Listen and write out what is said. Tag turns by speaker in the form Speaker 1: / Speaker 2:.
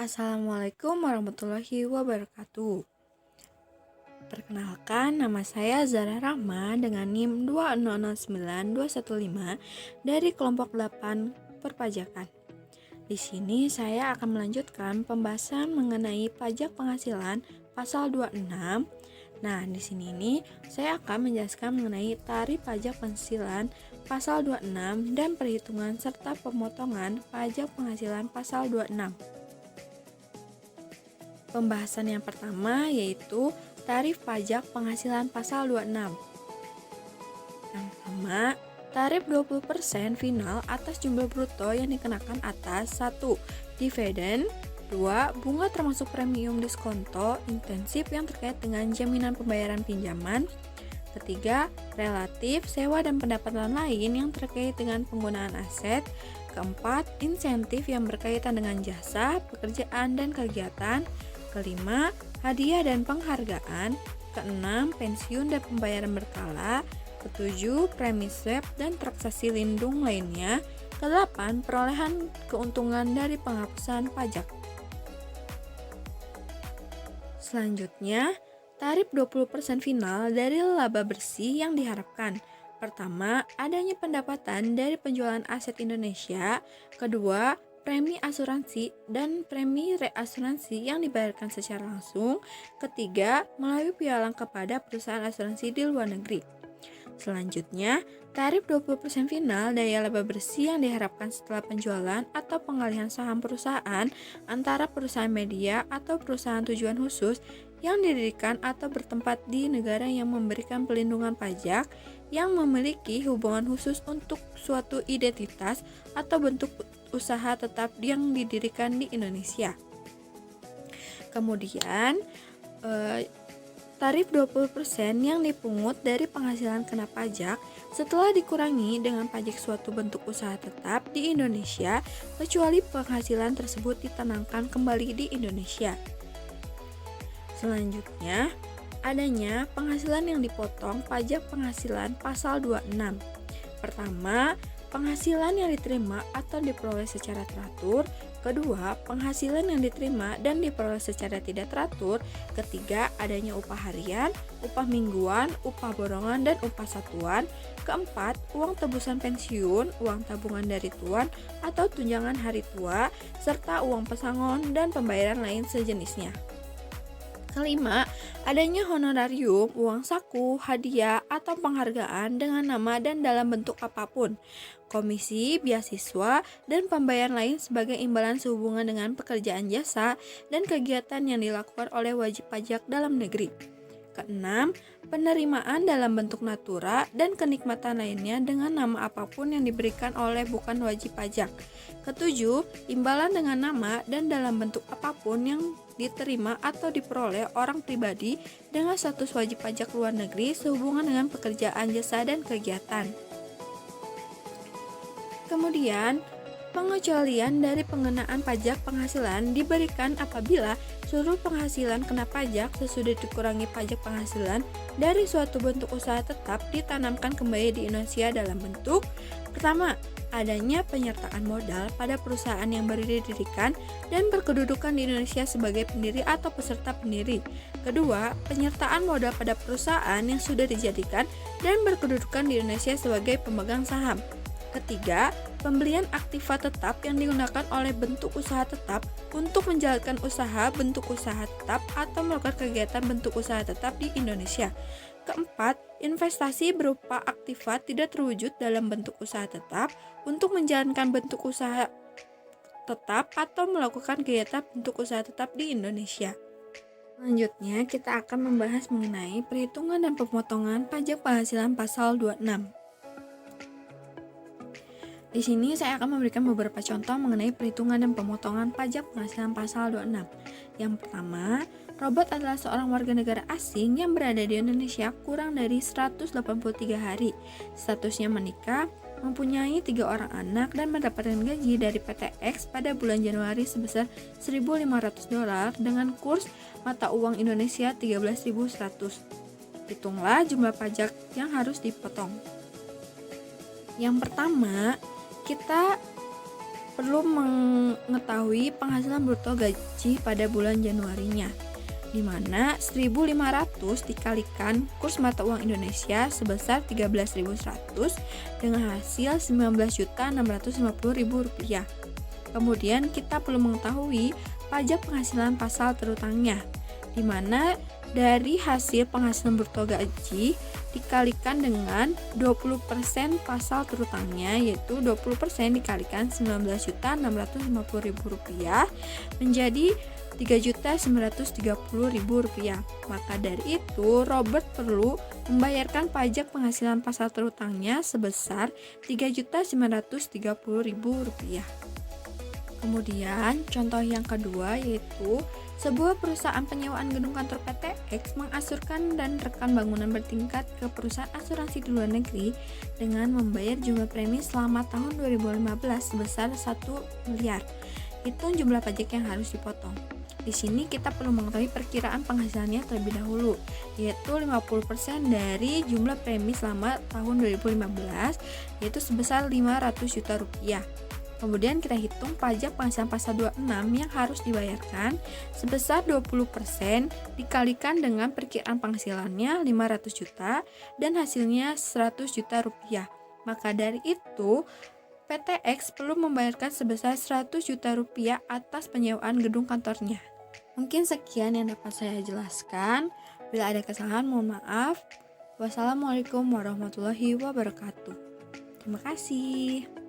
Speaker 1: Assalamualaikum warahmatullahi wabarakatuh. Perkenalkan, nama saya Zara Rahma dengan NIM 2009215 dari kelompok 8 perpajakan. Di sini saya akan melanjutkan pembahasan mengenai pajak penghasilan pasal 26. Nah, di sini saya akan menjelaskan mengenai tarif pajak penghasilan pasal 26 dan perhitungan serta pemotongan pajak penghasilan pasal 26. Pembahasan yang pertama yaitu tarif pajak penghasilan pasal 26. Yang pertama, tarif 20% final atas jumlah bruto yang dikenakan atas 1. Dividen, 2. Bunga termasuk premium diskonto intensif yang terkait dengan jaminan pembayaran pinjaman. Ketiga, relatif, sewa dan pendapatan lain yang terkait dengan penggunaan aset. Keempat, insentif yang berkaitan dengan jasa, pekerjaan, dan kegiatan. Kelima, hadiah dan penghargaan. Keenam, pensiun dan pembayaran berkala. Ketujuh, premi swab dan transaksi lindung lainnya. Kedelapan, perolehan keuntungan dari penghapusan pajak. Selanjutnya, tarif 20% final dari laba bersih yang diharapkan. Pertama, adanya pendapatan dari penjualan aset Indonesia. Kedua, premi asuransi dan premi reasuransi yang dibayarkan secara langsung. Ketiga, melalui pialang kepada perusahaan asuransi di luar negeri. Selanjutnya, tarif 20% final dari laba bersih yang diharapkan setelah penjualan atau pengalihan saham perusahaan antara perusahaan media atau perusahaan tujuan khusus yang didirikan atau bertempat di negara yang memberikan pelindungan pajak yang memiliki hubungan khusus untuk suatu identitas atau bentuk usaha tetap yang didirikan di Indonesia. Kemudian, tarif 20% yang dipungut dari penghasilan kena pajak setelah dikurangi dengan pajak suatu bentuk usaha tetap di Indonesia kecuali penghasilan tersebut ditanamkan kembali di Indonesia. Selanjutnya, adanya penghasilan yang dipotong pajak penghasilan pasal 26. Pertama, penghasilan yang diterima atau diperoleh secara teratur. Kedua, penghasilan yang diterima dan diperoleh secara tidak teratur. Ketiga, adanya upah harian, upah mingguan, upah borongan, dan upah satuan. Keempat, uang tebusan pensiun, uang tabungan dari tuan atau tunjangan hari tua, serta uang pesangon dan pembayaran lain sejenisnya. Kelima, adanya honorarium, uang saku, hadiah, atau penghargaan dengan nama dan dalam bentuk apapun, komisi, beasiswa, dan pembayaran lain sebagai imbalan sehubungan dengan pekerjaan jasa dan kegiatan yang dilakukan oleh wajib pajak dalam negeri. Keenam, penerimaan dalam bentuk natura dan kenikmatan lainnya dengan nama apapun yang diberikan oleh bukan wajib pajak. Ketujuh, imbalan dengan nama dan dalam bentuk apapun yang diterima atau diperoleh orang pribadi dengan status wajib pajak luar negeri sehubungan dengan pekerjaan jasa dan kegiatan. Kemudian, pengecualian dari pengenaan pajak penghasilan diberikan apabila seluruh penghasilan kena pajak sesudah dikurangi pajak penghasilan dari suatu bentuk usaha tetap ditanamkan kembali di Indonesia dalam bentuk: pertama, adanya penyertaan modal pada perusahaan yang baru didirikan dan berkedudukan di Indonesia sebagai pendiri atau peserta pendiri. Kedua, penyertaan modal pada perusahaan yang sudah dijadikan dan berkedudukan di Indonesia sebagai pemegang saham. Ketiga, pembelian aktiva tetap yang digunakan oleh bentuk usaha tetap untuk menjalankan usaha bentuk usaha tetap atau melakukan kegiatan bentuk usaha tetap di Indonesia. Keempat, investasi berupa aktiva tidak terwujud dalam bentuk usaha tetap untuk menjalankan bentuk usaha tetap atau melakukan kegiatan bentuk usaha tetap di Indonesia. Selanjutnya, kita akan membahas mengenai perhitungan dan pemotongan pajak penghasilan pasal 26. Di sini saya akan memberikan beberapa contoh mengenai perhitungan dan pemotongan pajak penghasilan pasal 26. Yang pertama, Robert adalah seorang warga negara asing yang berada di Indonesia kurang dari 183 hari. Statusnya menikah, mempunyai 3 orang anak dan mendapatkan gaji dari PTX pada bulan Januari sebesar $1.500 dengan kurs mata uang Indonesia 13.100. Hitunglah jumlah pajak yang harus dipotong. Yang pertama, kita perlu mengetahui penghasilan bruto gaji pada bulan Januarinya, di mana 1.500 dikalikan kurs mata uang Indonesia sebesar 13.100 dengan hasil Rp19.650.000. Kemudian kita perlu mengetahui pajak penghasilan pasal terutangnya, di mana dari hasil penghasilan bruto gaji dikalikan dengan 20% pasal terutangnya, yaitu 20% dikalikan Rp19.650.000 menjadi Rp3.930.000. Maka dari itu, Robert perlu membayarkan pajak penghasilan pasal terutangnya sebesar Rp3.930.000. Kemudian, contoh yang kedua yaitu sebuah perusahaan penyewaan gedung kantor PTX mengasurkan dan rekan bangunan bertingkat ke perusahaan asuransi di luar negeri dengan membayar jumlah premi selama tahun 2015 sebesar 1 miliar. Hitung jumlah pajak yang harus dipotong. Di sini kita perlu mengetahui perkiraan penghasilannya terlebih dahulu, yaitu 50% dari jumlah premi selama tahun 2015, yaitu sebesar Rp500 juta. Kemudian kita hitung pajak penghasilan pasal 26 yang harus dibayarkan sebesar 20% dikalikan dengan perkiraan penghasilannya 500 juta dan hasilnya 100 juta rupiah. Maka dari itu, PTX perlu membayarkan sebesar 100 juta rupiah atas penyewaan gedung kantornya. Mungkin sekian yang dapat saya jelaskan. Bila ada kesalahan, mohon maaf. Wassalamualaikum warahmatullahi wabarakatuh. Terima kasih.